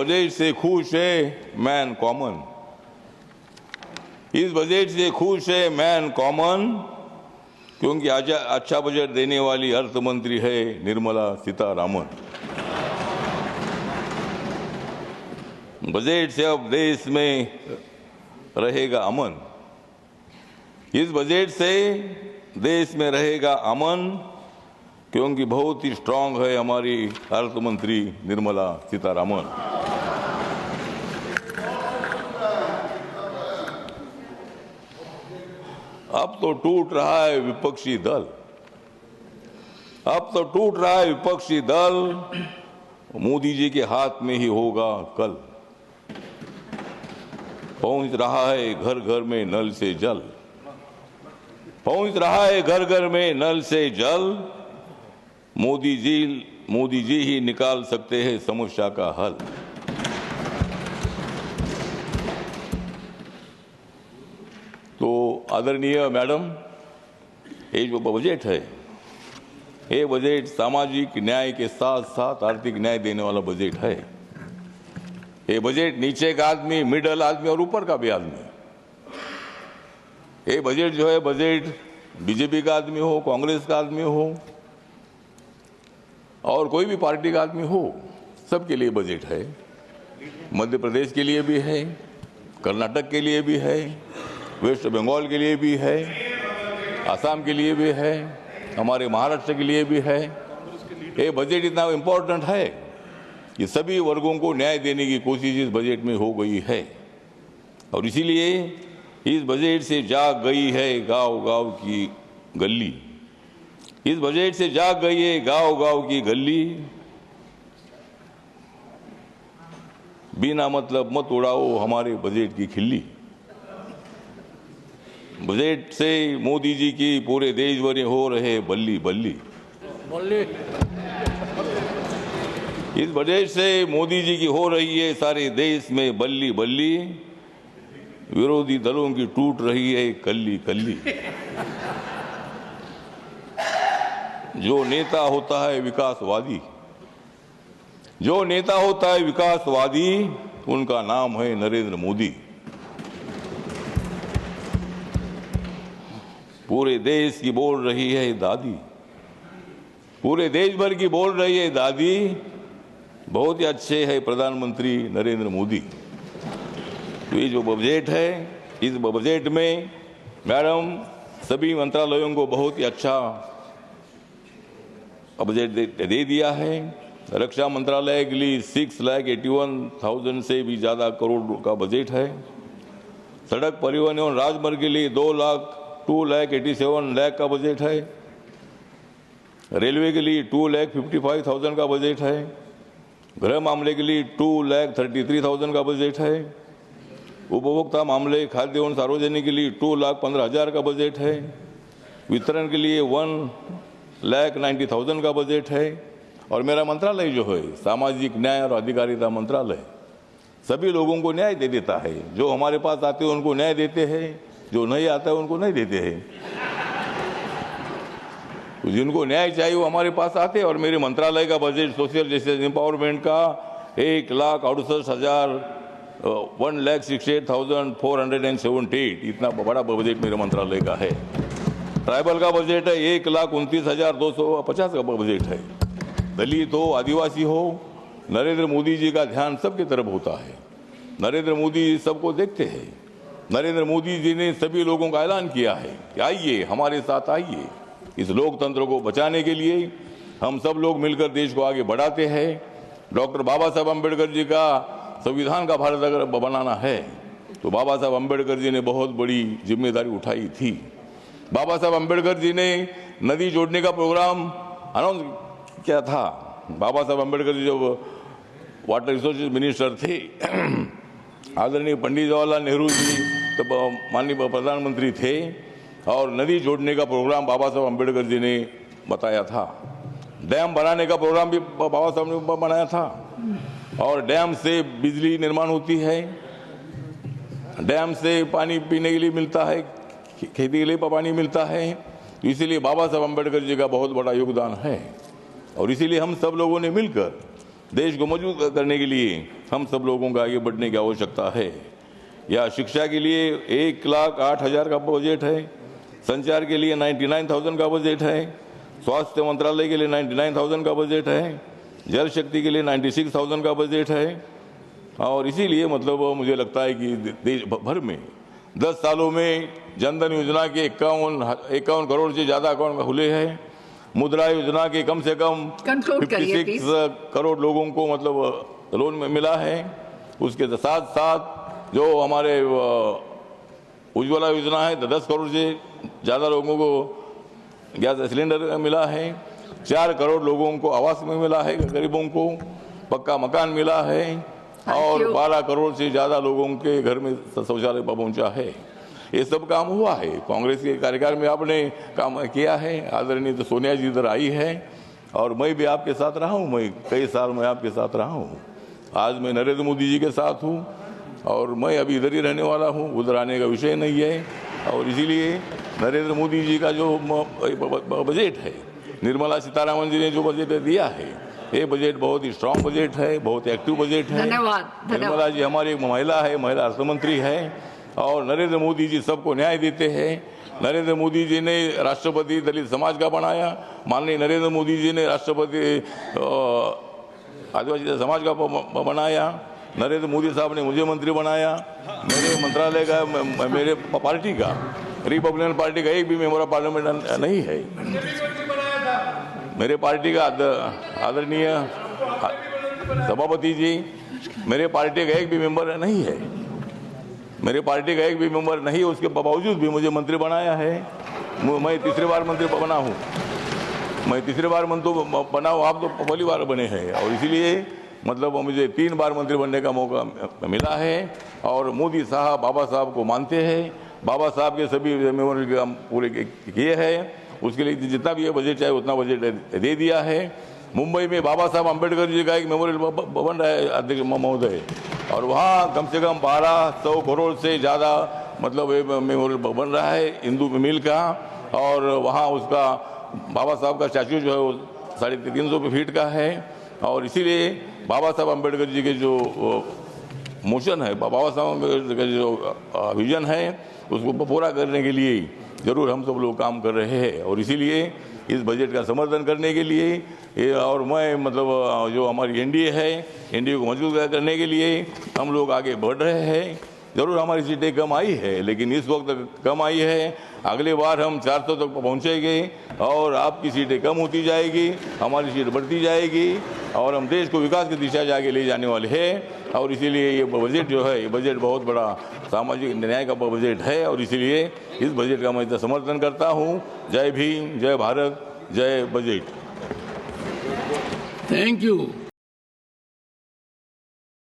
Budget से खुश है मैन कॉमन। इस बजट से खुश है मैन कॉमन क्योंकि अच्छा बजट देने वाली अर्थ मंत्री है निर्मला सीतारामन। बजट से अब देश में रहेगा अमन। इस बजट से देश में रहेगा अमन क्योंकि बहुत ही स्ट्रांग है हमारी अर्थ मंत्री निर्मला सीतारामन। अब तो टूट रहा है विपक्षी दल। अब तो टूट रहा है विपक्षी दल। मोदी जी के हाथ में ही होगा कल। पहुंच रहा है घर घर में नल से जल। पहुंच रहा है घर घर में नल से जल। मोदी जी ही निकाल सकते हैं समस्या का हल। तो आदरणीय मैडम, ये जो बजट है, ये बजट सामाजिक न्याय के साथ साथ आर्थिक न्याय देने वाला बजट है। ये बजट नीचे का आदमी, मिडल आदमी और ऊपर का भी आदमी। ये बजट जो है, बजट बीजेपी का आदमी हो, कांग्रेस का आदमी हो और कोई भी पार्टी का आदमी हो, सबके लिए बजट है। मध्य प्रदेश के लिए भी है, कर्नाटक के लिए भी है, वेस्ट बंगाल के लिए भी है, असम के लिए भी है, हमारे महाराष्ट्र के लिए भी है। ये बजट इतना इम्पोर्टेंट है कि सभी वर्गों को न्याय देने की कोशिश इस बजट में हो गई है। और इसीलिए इस बजट से जाग गई है गांव-गांव की गली। इस बजट से जाग गई है गांव-गांव की गली। बिना मतलब मत उड़ाओ हमारे बजट की खिल्ली। बजट से मोदी जी की पूरे देश भर में हो रहे बल्ली बल्ली। इस बजट से मोदी जी की हो रही है सारे देश में बल्ली बल्ली। विरोधी दलों की टूट रही है कल्ली कल्ली। जो नेता होता है विकासवादी, जो नेता होता है विकासवादी, उनका नाम है नरेंद्र मोदी। पूरे देश की बोल रही है दादी, पूरे देश भर की बोल रही है दादी, बहुत ही अच्छे है प्रधानमंत्री नरेंद्र मोदी। तो ये जो बजट है, इस बजट में मैडम सभी मंत्रालयों को बहुत ही अच्छा बजट दे दिया है। रक्षा मंत्रालय के लिए 6,81,000 से भी ज़्यादा करोड़ का बजट है। सड़क परिवहन एवं राजमार्ग के लिए 2,87,00,000 का बजट है। रेलवे के लिए 2,55,000 का बजट है। गृह मामले के लिए 2,33,000 का बजट है। उपभोक्ता मामले, खाद्य एवं सार्वजनिक के लिए 2,15,000 का बजट है। वितरण के लिए 1,90,000 का बजट है। और मेरा मंत्रालय जो है सामाजिक न्याय और अधिकारिता मंत्रालय, सभी लोगों को न्याय दे देता है। जो हमारे पास आते हैं उनको न्याय देते हैं, जो नहीं आता है उनको नहीं देते हैं। तो जिनको न्याय चाहिए वो हमारे पास आते हैं। और मेरे मंत्रालय का बजट सोशल जस्टिस एम्पावरमेंट का 1,68,478 इतना बड़ा बजट मेरे मंत्रालय का है। ट्राइबल का बजट है 1,29,250 का बजट है। दलित हो, आदिवासी हो, नरेंद्र मोदी जी का ध्यान सबकी तरफ होता है। नरेंद्र मोदी सबको देखते हैं। नरेंद्र मोदी जी ने सभी लोगों का ऐलान किया है कि आइए हमारे साथ आइए, इस लोकतंत्र को बचाने के लिए हम सब लोग मिलकर देश को आगे बढ़ाते हैं। डॉक्टर बाबा साहब अम्बेडकर जी का संविधान का भारत अगर बनाना है तो बाबा साहब अम्बेडकर जी ने बहुत बड़ी जिम्मेदारी उठाई थी। बाबा साहब अम्बेडकर जी ने नदी जोड़ने का प्रोग्राम अनाउंस किया था। बाबा साहब अम्बेडकर जी जब वाटर रिसोर्सेज मिनिस्टर थे, आदरणीय पंडित जवाहरलाल नेहरू जी तब माननीय प्रधानमंत्री थे और नदी जोड़ने का प्रोग्राम बाबा साहब अम्बेडकर जी ने बताया था। डैम बनाने का प्रोग्राम भी बाबा साहब ने बनाया था। और डैम से बिजली निर्माण होती है, डैम से पानी पीने के लिए मिलता है, खेती के लिए पानी मिलता है। इसीलिए बाबा साहब अम्बेडकर जी का बहुत बड़ा योगदान है। और इसीलिए हम सब लोगों ने मिलकर देश को मजबूत करने के लिए हम सब लोगों को आगे बढ़ने की आवश्यकता है। या शिक्षा के लिए 1,08,000 का बजट है, संचार के लिए 99,000 का बजट है, स्वास्थ्य मंत्रालय के लिए 99,000 का बजट है, जल शक्ति के लिए 96,000 का बजट है। और इसीलिए मतलब मुझे लगता है कि देश भर में 10 सालों में जनधन योजना के 51 करोड़ से ज़्यादा अकाउंट खुले हैं। मुद्रा योजना के कम से कम 56 करोड़ लोगों को मतलब लोन में मिला है। उसके साथ साथ जो हमारे उज्ज्वला योजना है 10 करोड़ से ज़्यादा लोगों को गैस सिलेंडर मिला है। 4 करोड़ लोगों को आवास में मिला है, गरीबों को पक्का मकान मिला है और 12 करोड़ से ज़्यादा लोगों के घर में शौचालय पहुंचा है। ये सब काम हुआ है। कांग्रेस के कार्यकाल में आपने काम किया है। आदरणीय तो सोनिया जी इधर आई है और मैं भी आपके साथ रहा हूँ। मैं कई साल मैं आपके साथ रहा हूँ। आज मैं नरेंद्र मोदी जी के साथ हूँ और मैं अभी इधर ही रहने वाला हूँ, उधर आने का विषय नहीं है। और इसीलिए नरेंद्र मोदी जी का जो बजट है, निर्मला सीतारामन जी ने जो बजट दिया है, ये बजट बहुत ही स्ट्रांग बजट है, बहुत एक्टिव बजट है। धन्यवाद। निर्मला जी हमारी एक महिला है, महिला अर्थमंत्री है और नरेंद्र मोदी जी सबको न्याय देते हैं। नरेंद्र मोदी जी ने राष्ट्रपति दलित समाज का बनाया, माननीय नरेंद्र मोदी जी ने राष्ट्रपति आदिवासी समाज का बनाया, नरेंद्र मोदी साहब ने मुझे मंत्री बनाया, मेरे मंत्रालय का मेरे पार्टी का रिपब्लिकन पार्टी का एक भी मेंबर ऑफ पार्लियामेंट नहीं है। मेरे पार्टी का आदरणीय सभापति जी, मेरे पार्टी का एक भी मेंबर नहीं है। मेरे पार्टी का एक भी मेंबर नहीं है, उसके बावजूद भी मुझे मंत्री बनाया है। मैं तीसरी बार मंत्री बना हूँ। मैं तीसरी बार मंत्री बना हूँ, आप तो पहली बार बने हैं। और इसीलिए मतलब मुझे 3 बार मंत्री बनने का मौका मिला है। और मोदी साहब बाबा साहब को मानते हैं। बाबा साहब के सभी मेमोरियल काम पूरे किए हैं। उसके लिए जितना भी बजट चाहे उतना बजट दे दिया है। मुंबई में बाबा साहब अम्बेडकर जी का एक मेमोरियल बन रहा है अध्यक्ष महोदय, और वहाँ कम से कम 1200 करोड़ से ज़्यादा मतलब मेमोरियल बन रहा है हिंदू मिल का। और वहाँ उसका बाबा साहब का स्टैचू जो है वो 350 फीट का है। और इसीलिए बाबा साहब अम्बेडकर जी के जो मोशन है, बाबा साहब अम्बेडकर का जो विजन है, उसको पूरा करने के लिए जरूर हम सब लोग काम कर रहे हैं। और इसीलिए इस बजट का समर्थन करने के लिए और मैं मतलब जो हमारी एनडीए है, एनडीए को मजबूत करने के लिए हम लोग आगे बढ़ रहे हैं। जरूर हमारी सीटें कम आई है, लेकिन इस वक्त कम आई है। अगले बार हम 400 तक पहुंचेंगे और आपकी सीटें कम होती जाएगी, हमारी सीट बढ़ती जाएगी और हम देश को विकास की दिशा से आगे ले जाने वाले हैं। और इसीलिए ये बजट जो है, ये बजट बहुत बड़ा सामाजिक न्याय का बजट है और इसीलिए इस बजट का मैं समर्थन करता हूँ। जय भीम, जय भारत, जय बजट। Thank you.